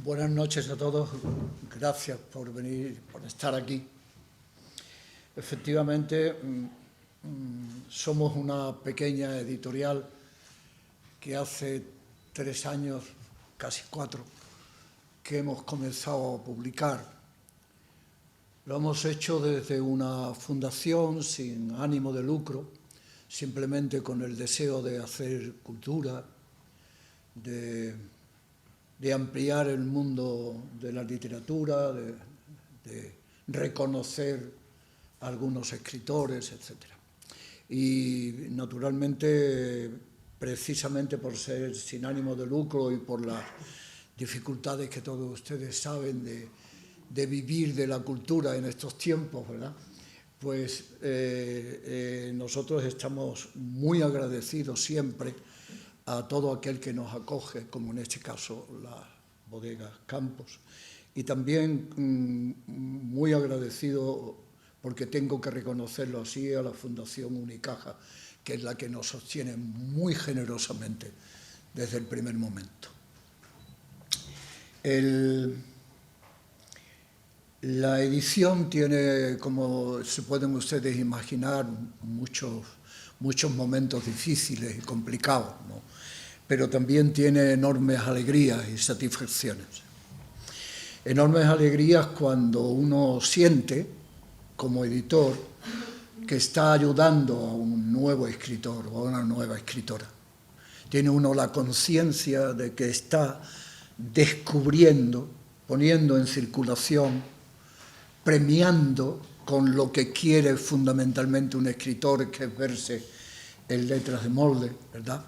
Buenas noches a todos, gracias por venir, por estar aquí. Efectivamente, somos una pequeña editorial que hace 3 años, casi 4, que hemos comenzado a publicar. Lo hemos hecho desde una fundación sin ánimo de lucro, simplemente con el deseo de hacer cultura, de ampliar el mundo de la literatura, de reconocer a algunos escritores, etc. Y naturalmente, precisamente por ser sin ánimo de lucro y por las dificultades que todos ustedes saben de vivir de la cultura en estos tiempos, ¿verdad? Pues nosotros estamos muy agradecidos siempre a todo aquel que nos acoge, como en este caso la bodega Campos, y también muy agradecido, porque tengo que reconocerlo así, a la Fundación Unicaja, que es la que nos sostiene muy generosamente desde el primer momento. La edición tiene, como se pueden ustedes imaginar, muchos momentos difíciles y complicados, ¿no? Pero también tiene enormes alegrías y satisfacciones. Enormes alegrías cuando uno siente, como editor, que está ayudando a un nuevo escritor o a una nueva escritora. Tiene uno la conciencia de que está descubriendo, poniendo en circulación, premiando con lo que quiere fundamentalmente un escritor, que es verse en letras de molde, ¿verdad?,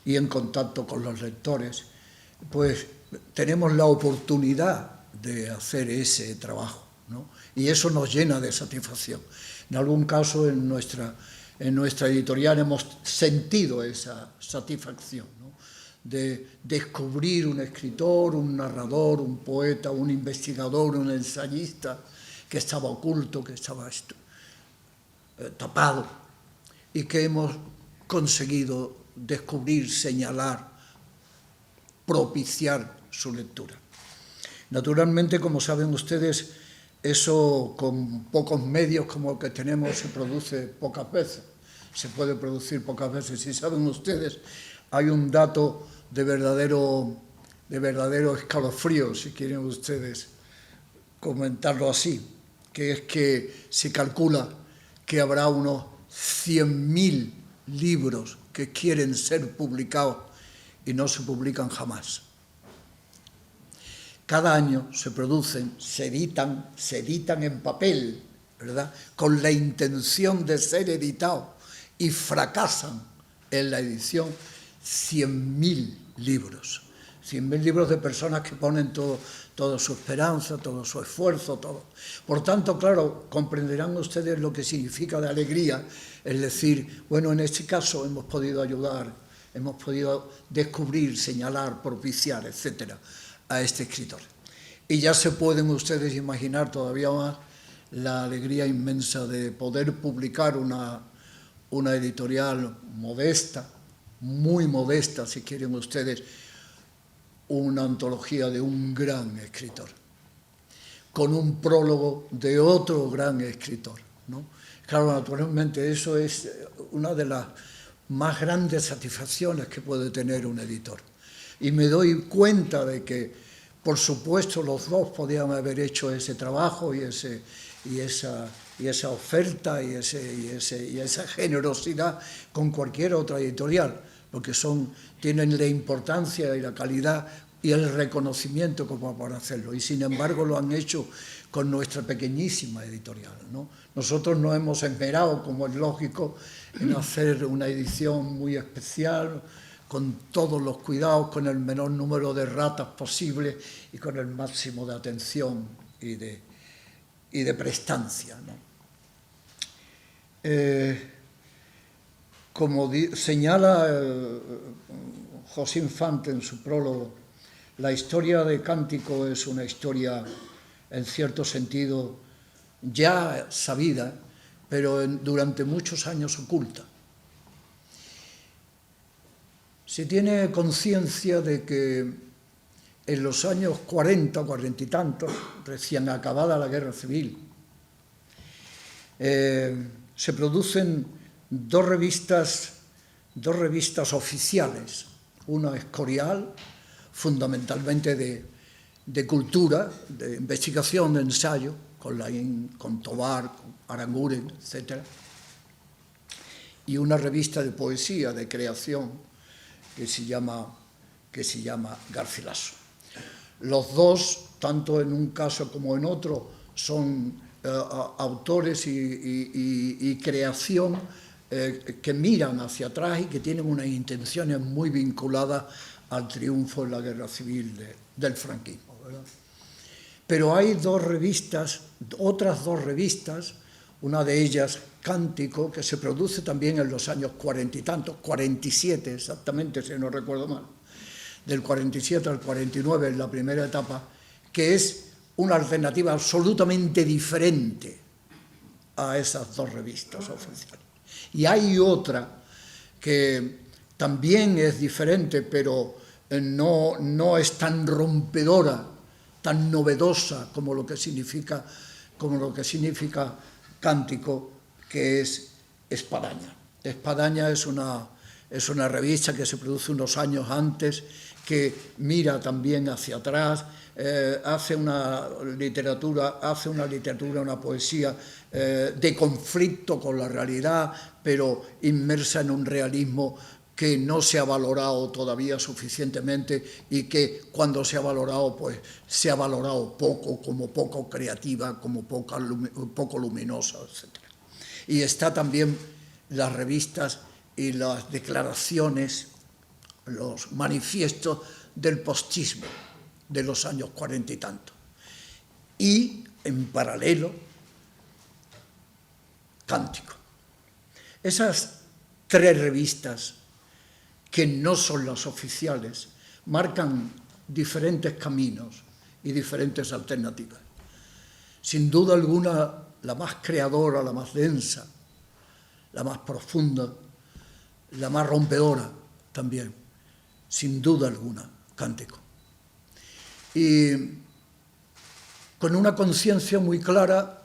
y en contacto con los lectores, pues tenemos la oportunidad de hacer ese trabajo, ¿no? Y eso nos llena de satisfacción. En algún caso en nuestra editorial hemos sentido esa satisfacción, ¿no?, de descubrir un escritor, un narrador, un poeta, un investigador, un ensayista que estaba oculto, que estaba tapado, y que hemos conseguido descubrir, señalar, propiciar su lectura. Naturalmente, como saben ustedes, eso con pocos medios como el que tenemos se produce pocas veces, se puede producir pocas veces. Y saben ustedes, hay un dato de verdadero escalofrío, si quieren ustedes comentarlo así, que es que se calcula que habrá unos 100.000 libros que quieren ser publicados y no se publican jamás. Cada año se producen, se editan en papel, ¿verdad?, con la intención de ser editados, y fracasan en la edición 100.000 libros. 100.000 libros de personas que ponen toda su esperanza, todo su esfuerzo, todo. Por tanto, claro, comprenderán ustedes lo que significa de alegría, es decir, bueno, en este caso hemos podido ayudar, hemos podido descubrir, señalar, propiciar, etcétera, a este escritor. Y ya se pueden ustedes imaginar todavía más la alegría inmensa de poder publicar una editorial modesta, muy modesta, si quieren ustedes, una antología de un gran escritor, con un prólogo de otro gran escritor, ¿no? Claro, naturalmente eso es una de las más grandes satisfacciones que puede tener un editor. Y me doy cuenta de que, por supuesto, los dos podían haber hecho ese trabajo y esa oferta y esa generosidad con cualquier otra editorial, porque tienen la importancia y la calidad y el reconocimiento como para hacerlo, y sin embargo lo han hecho con nuestra pequeñísima editorial, ¿no? Nosotros nos hemos esmerado, como es lógico, en hacer una edición muy especial, con todos los cuidados, con el menor número de ratas posible y con el máximo de atención y de prestancia, ¿no? Como señala José Infante en su prólogo, la historia de Cántico es una historia, en cierto sentido, ya sabida, pero durante muchos años oculta. Se tiene conciencia de que en los años 40, 40 y tantos, recién acabada la Guerra Civil, se producen dos revistas oficiales. Una es Corial, fundamentalmente de cultura, de investigación, de ensayo, con Tobar, con Aranguren, etc. Y una revista de poesía, de creación, que se llama Garcilaso. Los dos, tanto en un caso como en otro, son autores y creación que miran hacia atrás y que tienen unas intenciones muy vinculadas al triunfo en la guerra civil del franquismo, ¿verdad? Pero hay otras dos revistas, una de ellas Cántico, que se produce también en los años 40 y tantos, 47 exactamente, si no recuerdo mal, del 47 al 49 en la primera etapa, que es una alternativa absolutamente diferente a esas dos revistas oficiales. Y hay otra que también es diferente, pero no es tan rompedora, tan novedosa como lo que significa Cántico, que es Espadaña. Espadaña es una revista que se produce unos años antes, que mira también hacia atrás, hace una literatura, una poesía de conflicto con la realidad, pero inmersa en un realismo que no se ha valorado todavía suficientemente y que cuando se ha valorado, pues se ha valorado poco, como poco creativa, como poco luminosa, etc. Y está también las revistas y las declaraciones, los manifiestos del postismo de los años 40 y tanto. Y, en paralelo, Cántico. Esas tres revistas, que no son las oficiales, marcan diferentes caminos y diferentes alternativas. Sin duda alguna, la más creadora, la más densa, la más profunda, la más rompedora también, sin duda alguna, Cántico. Y con una conciencia muy clara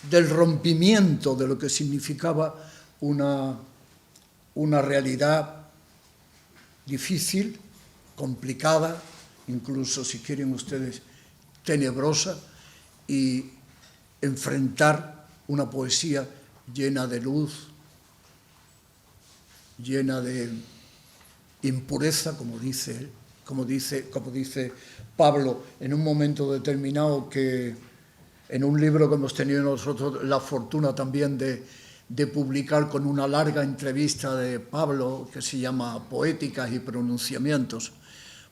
del rompimiento de lo que significaba una realidad difícil, complicada, incluso, si quieren ustedes, tenebrosa, y enfrentar una poesía llena de luz, llena de impureza, como dice Pablo en un momento determinado, que en un libro que hemos tenido nosotros la fortuna también de publicar, con una larga entrevista de Pablo que se llama Poéticas y pronunciamientos.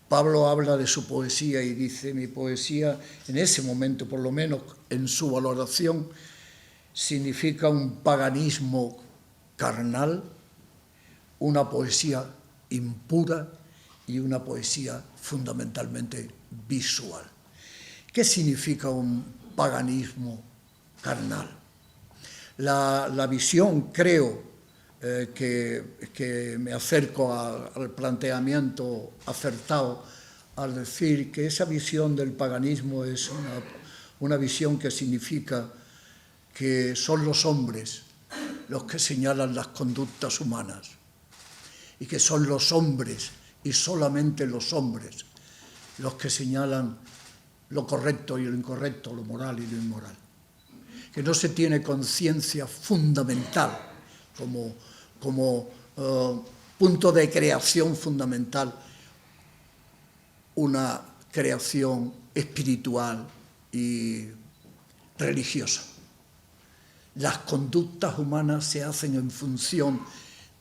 Pablo habla de su poesía y dice: mi poesía, en ese momento por lo menos, en su valoración, significa un paganismo carnal, una poesía impura y una poesía fundamentalmente visual. ¿Qué significa un paganismo carnal? La visión, creo, que me acerco al planteamiento acertado al decir que esa visión del paganismo es una visión que significa que son los hombres los que señalan las conductas humanas, y que son los hombres y solamente los hombres los que señalan lo correcto y lo incorrecto, lo moral y lo inmoral. Que no se tiene conciencia fundamental como punto de creación fundamental, una creación espiritual y religiosa. Las conductas humanas se hacen en función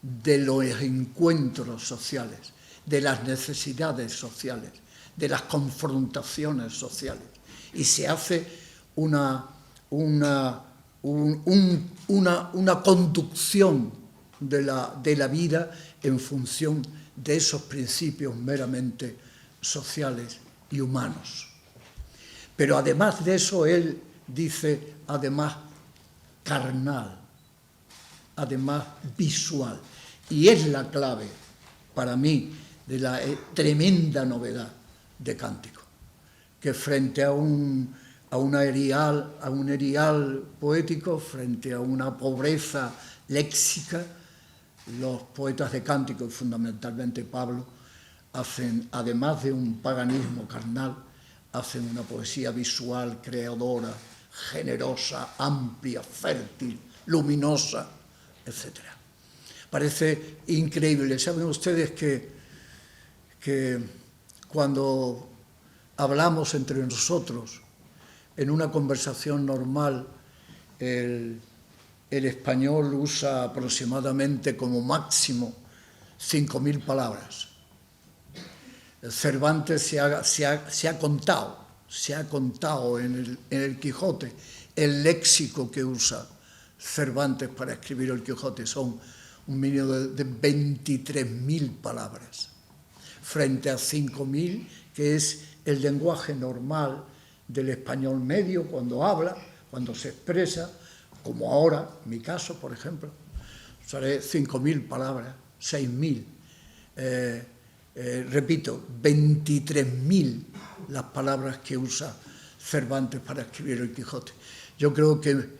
de los encuentros sociales, de las necesidades sociales, de las confrontaciones sociales, y se hace una conducción de la vida en función de esos principios meramente sociales y humanos. Pero además de eso, él dice, además carnal, además visual. Y es la clave, para mí, de la tremenda novedad de cántico, que frente a un erial poético, frente a una pobreza léxica, los poetas de cántico, y fundamentalmente Pablo, hacen, además de un paganismo carnal, hacen una poesía visual, creadora, generosa, amplia, fértil, luminosa, etc. Parece increíble. ¿Saben ustedes que cuando hablamos entre nosotros, en una conversación normal, el español usa aproximadamente como máximo 5.000 palabras? Cervantes se ha contado en el Quijote el léxico que usa Cervantes para escribir el Quijote. Son un mínimo de 23.000 palabras, frente a 5.000, que es el lenguaje normal del español medio cuando habla, cuando se expresa, como ahora, en mi caso, por ejemplo, usaré 5.000 palabras, 6.000. Repito, 23.000 las palabras que usa Cervantes para escribir el Quijote. Yo creo que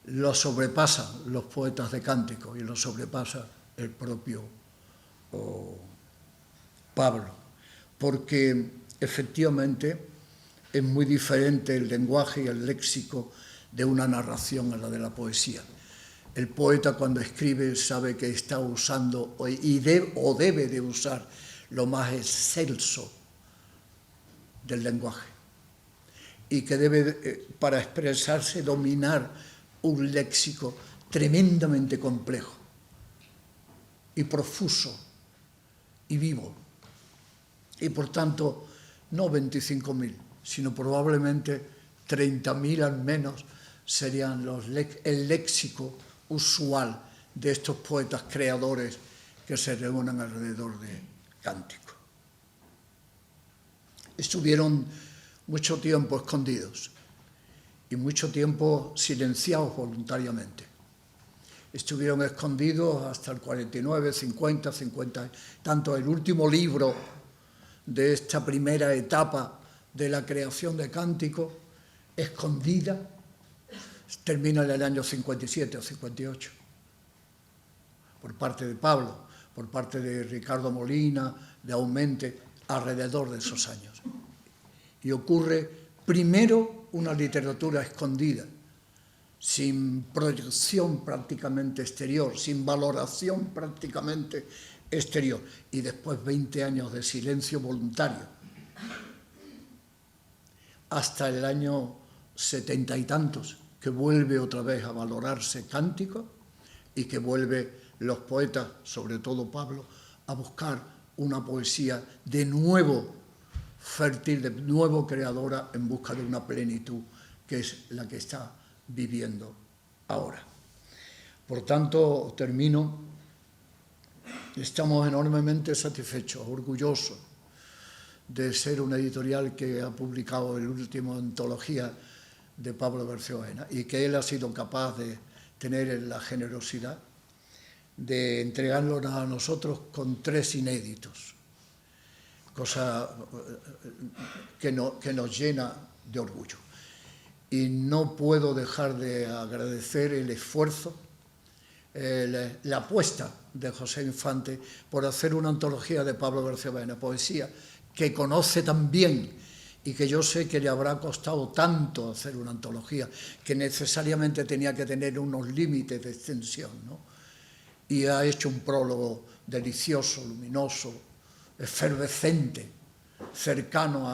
lo sobrepasan los poetas de cántico y lo sobrepasa el propio Pablo, porque efectivamente es muy diferente el lenguaje y el léxico de una narración a la de la poesía. El poeta, cuando escribe, sabe que está usando o debe de usar lo más excelso del lenguaje, y que debe, para expresarse, dominar un léxico tremendamente complejo y profuso y vivo. Y por tanto, no 25.000, sino probablemente 30.000 al menos serían el léxico usual de estos poetas creadores que se reúnen alrededor de cántico. Estuvieron mucho tiempo escondidos y mucho tiempo silenciados voluntariamente. Estuvieron escondidos hasta el 49, 50, tanto el último libro de esta primera etapa de la creación de cántico, escondida, termina en el año 57 o 58, por parte de Pablo, por parte de Ricardo Molina, de Aumente, alrededor de esos años. Y ocurre primero una literatura escondida, sin proyección prácticamente exterior, sin valoración prácticamente exterior, y después 20 años de silencio voluntario, hasta el año 70 y tantos, que vuelve otra vez a valorarse cántico y que vuelve los poetas, sobre todo Pablo, a buscar una poesía de nuevo fértil, de nuevo creadora, en busca de una plenitud que es la que está viviendo ahora. Por tanto, termino. Estamos enormemente satisfechos, orgullosos de ser una editorial que ha publicado la última antología de Pablo García Baena, y que él ha sido capaz de tener la generosidad de entregarlo a nosotros con 3 inéditos, cosa que nos llena de orgullo. Y no puedo dejar de agradecer el esfuerzo, la apuesta de José Infante por hacer una antología de Pablo García Baena, poesía que conoce tan bien y que yo sé que le habrá costado tanto hacer una antología, que necesariamente tenía que tener unos límites de extensión, ¿no? Y ha hecho un prólogo delicioso, luminoso, efervescente, cercano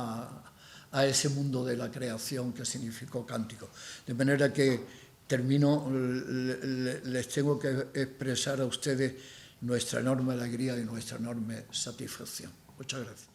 a ese mundo de la creación que significó cántico. De manera que termino, les tengo que expresar a ustedes nuestra enorme alegría y nuestra enorme satisfacción. Muchas gracias.